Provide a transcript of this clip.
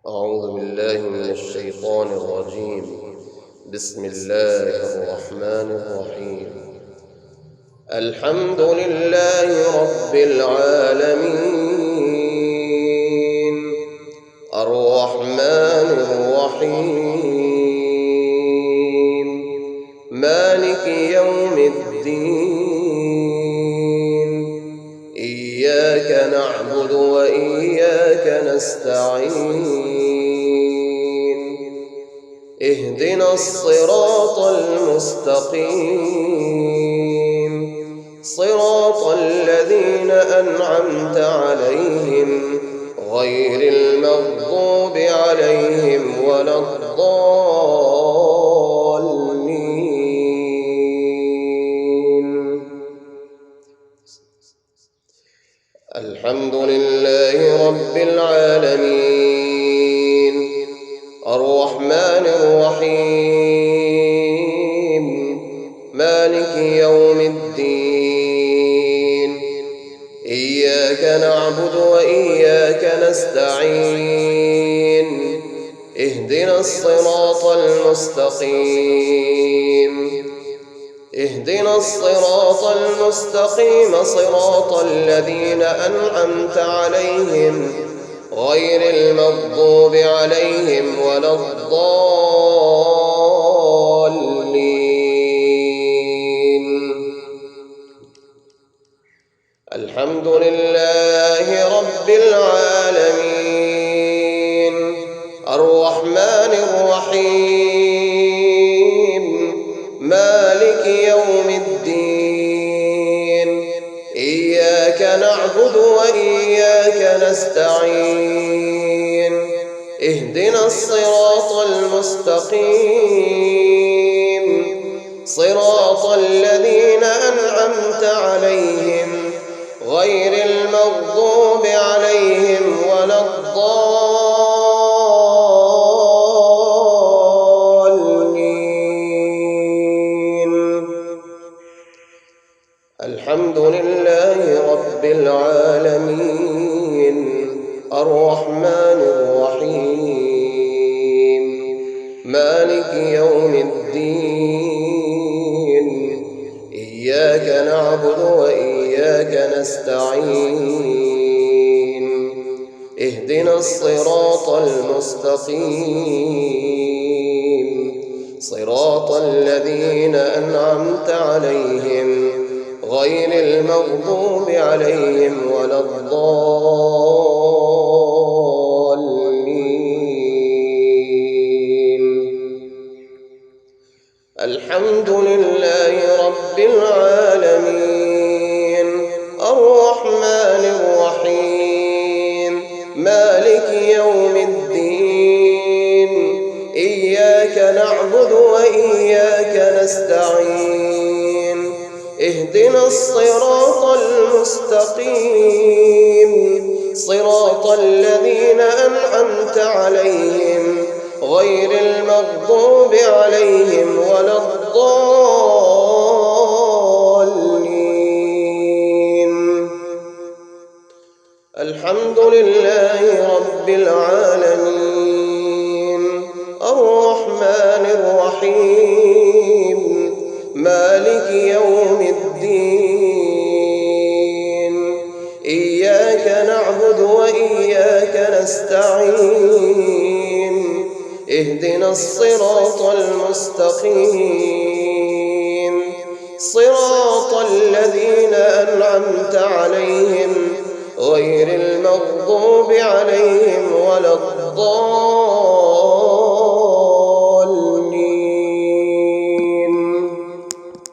أعوذ بالله من الشيطان الرجيم. بسم الله الرحمن الرحيم. الحمد لله رب العالمين، الرحمن الرحيم، مالك يوم الدين، إياك نعبد وإياك نستعين، اهدنا الصراط المستقيم، صراط الذين أنعمت عليهم غير المغضوب عليهم ولا الضالين. الحمد لله رب العالمين، الرحمن الرحيم، مالك يوم الدين، إياك نعبد وإياك نستعين، اهدنا الصراط المستقيم، اهدنا الصراط المستقيم، صراط الذين أنعمت عليهم غير المغضوب عليهم ولا الضالين. الحمد لله رب العالمين، الرحمن الرحيم، مالك يوم الدين، إياك نعبد وإياك نستعين، اهدنا الصراط المستقيم، صراط الذين أنعمت عليهم غير المغضوب عليهم ولا الضالين. الحمد لله رب العالمين، الرحمن الرحيم، مالك يوم الدين، إياك نعبد وإياك نستعين، اهدنا الصراط المستقيم، صراط الذين أنعمت عليهم غير المغضوب عليهم ولا الضالين. الحمد لله رب العالمين، الرحمن الرحيم، مالك يوم الدين، إياك نعبد وإياك نستعين، اهدنا الصراط المستقيم، صراط الذين أنعمت عليهم غير المغضوب عليهم ولا الضالين. الحمد لله رب العالمين، الرحمن الرحيم، مالك يوم الدين، إياك نعبد وإياك نستعين، اهدنا الصراط المستقيم، صراط الذين أنعمت عليهم غير المغضوب عليهم ولا الضالين.